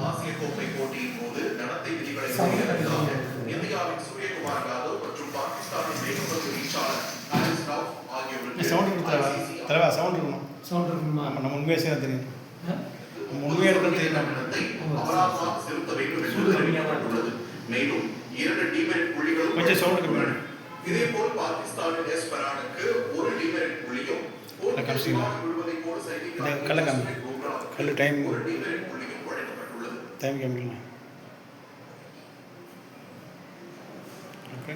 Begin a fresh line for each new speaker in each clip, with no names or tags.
ஆசிய கோப்பை போட்டியின் போது நடத்தை விதிகளை இந்தியாவின் சூரியகுமார் யாதவ் மற்றும் பாகிஸ்தானின் வேகப்பந்து வீச்சாளர் ஹாரிஸ் ரவுஃப் ஆகியோருக்கு
நம்ம உண்மையாக செய்ய தெரியும். நம்ம உண்மையாக இருக்கிறது
அபராதமாக செலுத்த வேண்டும் என்று தெரிவிக்கப்பட்டுள்ளது. மேலும் 2 டிமெரிட் புள்ளிகளும்
கொஞ்சம் சவுண்ட் கம்மி.
இதேபோல் பாகிஸ்தானின் எஸ் பரானுக்கு 1 டிமெரிட் புள்ளியும்
கல் டைம் டைம் கம்மி. ஓகே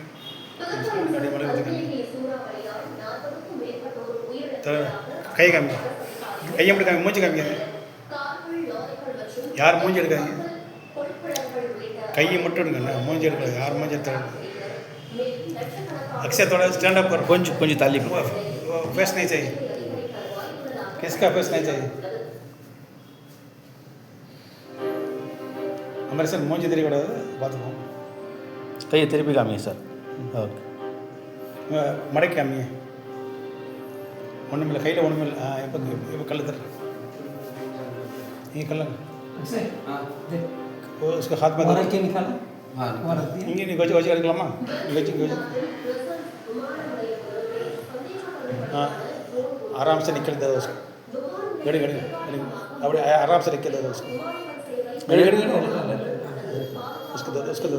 கை காமி, கையை மட்டும் காமி, மூஞ்சி காமிக்காது. யார் மூஞ்சி எடுக்காங்க, கையை மட்டும் எடுங்க, மூஞ்சி எடுக்காது. யார் மூஞ்சி எடுத்தாங்க. अक्षय स्टैंड अप करो, कुछ ताली फेस नहीं चाहिए, किसका फेस नहीं चाहिए. हमारे सर மூஞ்சி தெரியக்கூடாது, பார்த்துக்கோங்க. கையை திருப்பி காமிங்க சார். ஓகே, மடக்கி காமிங்க. ஒன்றுமில்லை, கையில் ஒன்றுமில்லை. இப்போ कल तक ये कल उसका हाथ में के निकाला. இங்கே நீ கொஞ்சம் வச்சு எடுக்கலாமா? வச்சு आराम से निकल दे उसको. गड़ी गड़ी अब आराम से निकल दे उसको. गड़ी गड़ी उसको दे, उसको दे.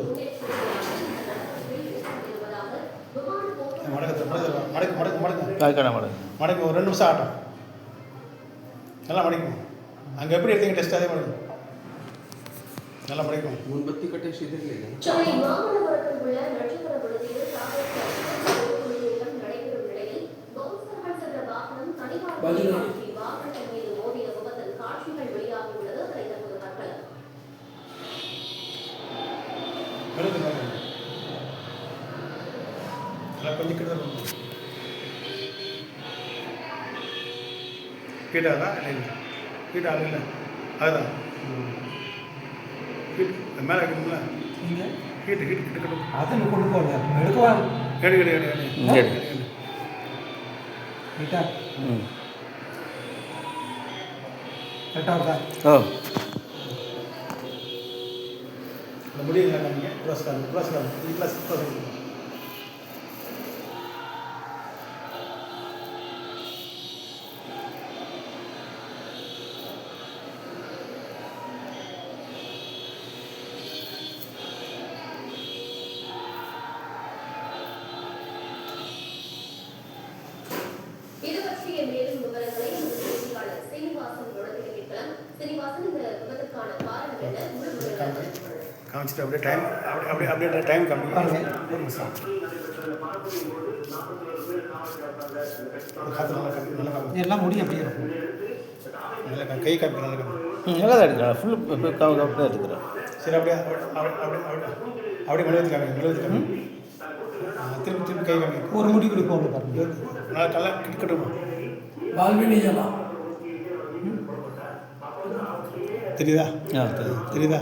மடக்கு ஒரு 2 நிமிஷம் ஆட்டம். நல்லா மடிக்கும். அங்கே எப்படி எடுத்தீங்க டெஸ்ட் அதே மடிக்கும். நல்லா மடிக்கும்.
முன்பத்தி கட்டை செய்திருக்கீங்க.
கொஞ்சம் கீட்டாதா இல்லை, கீட்டா இல்லை, அதுதான் ஹீட் மேலே வைக்கணும்ல. ஹீட்டு ஹீட்டு கிட்ட கட்டும்.
அதை கொண்டு போங்க, எடுக்குவாங்க.
கேடு கேடு கேடு கேடு
ஹீட்டா கரெக்டாக இருக்கா?
முடியுங்களா? நீங்கள் ப்ளஸ் காமி, ப்ளஸ் காமி, இது ப்ளஸ் ப்ளஸ்.
இது பற்றிய மேலும் விவரங்களை செய்தியாளர் சீனிவாசன் கேட்கலாம். சீனிவாசன், இந்த விபத்துக்கான காரணம் என்ன?
காமிச்சிட்டு அப்படியே டைம் அப்படியே டைம் கம்மி.
எல்லாம் முடியும் அப்படியே இருக்கும்.
நல்லா கை காப்பி நல்லா காமி.
நல்லா தான் எடுக்கிறேன், ஃபுல்லு தான் எடுக்கிறேன்.
சரி, அப்படியே அப்படியே மெழுகுத்தி காமி, மெழுகுத்தி காமி. திருப்பி திருப்பி கை காமி.
ஒரு முடி கொடுப்போம் பாருங்க.
நல்லா கிட்டக்கட்டுமா?
வால்மீனியெல்லாம்
தெரியுதா? தெரியுதா?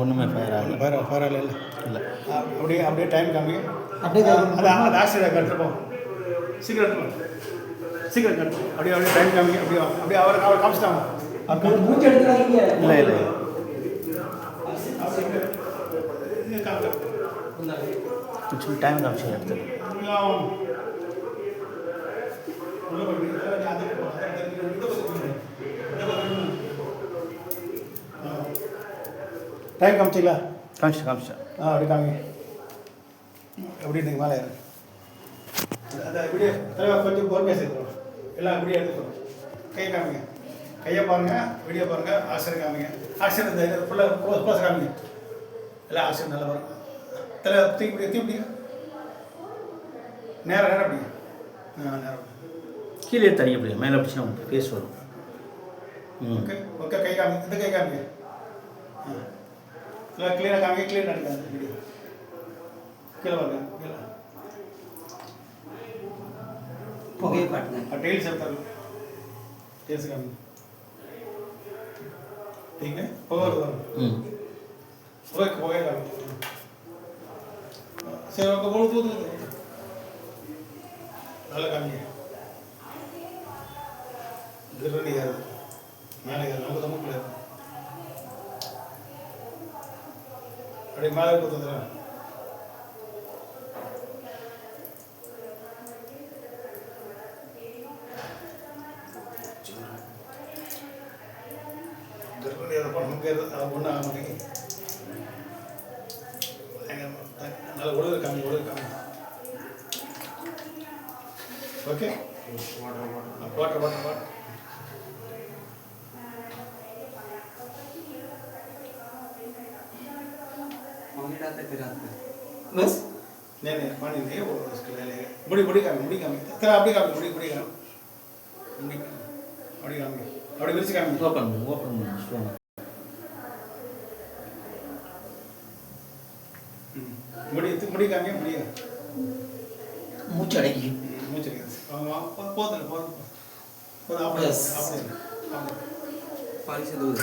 ஒன்றுமே ஃபயர் ஆகல.
ஃபயர் ஆகல இல்லை இல்லை. அப்படியே டைம் காமி.
அப்படியே
அது ஆக்சிடென்ட் எடுத்துருப்போம். சீக்கிரம் எடுத்துப்போம், சீக்கிரம் எடுத்து அப்படியே டைம் காமி. அப்படியே அவர் காமிச்சிட்டாங்க.
மூச்சு எடுத்துறாங்க.
இல்லை இல்லை, கொஞ்சம் டைம் காமிச்சு எடுத்து.
டைம் காமிச்சிங்களா?
காமிச்சேன்.
அப்படி காமி. எப்படி நீங்கள் மேலே ஏறு. அதை இப்படியே தலைவர் கொஞ்சம் பொறுமையாக சேர்த்துருவோம். எல்லாம் இப்படியே எடுத்துக்கிறோம். கை காமிங்க, கையை பாருங்கள், வீடியோ பாருங்கள், ஆக்சிடென்ட் காமிங்க. ஆக்சிடென்ட் இந்த ஃபுல்லாக க்ளோஸ் காமிங்க. எல்லாம் ஆக்சிடென்ட் நல்லா பாருங்க. தலைவர் தூக்கி நேரம் அப்படிங்க. நேரம்
கீழே தண்ணி அப்படியே மேலே பிடிச்சா பேஸ் வரும்.
Okay okay. கை காமிங்க, இந்த கை காமிங்க. எல்லாம் கிளியராக காமிங்க, கிளியர் நடக்காது வீடியோ. கீழே பாருங்க, கீழே
புகையை காட்டுங்க.
டெய்ல்ஸ் எடுத்தாங்க, டெய்ல்ஸ் காமிங்க. ठीक है, और புகை காமிங்க. சரி, ஓகே, போடு. நல்லா காமிங்க. கிருணி ஏறுது மேலே ஏறுது நம்ம தமுக்குள்ள ஏறுது. அப்படியே மேலே கொடுத்துருந்தேன். கிருணி ஏறப்போ நமக்கு ஏறுது அது ஒன்றும் ஆக மாட்டேங்குது. நல்லா ஒழுங்கு காமி ஒழுங்கு காமி. Okay water water water.
बस
नहीं नहीं पानी नहीं वो उसके लिए मुड़ी मुड़ी कामी तेरा अपनी कामी मुड़ी मुड़ी कामी मुड़ी कामी अपनी मिर्ची कामी
ஓப்பன் ஸ்லோவாக.
मुड़ी कामी मुड़ी
மூச்சு அடக்கி
मुझे बहुत बहुत आप
Yes.
आप
पानी से दूर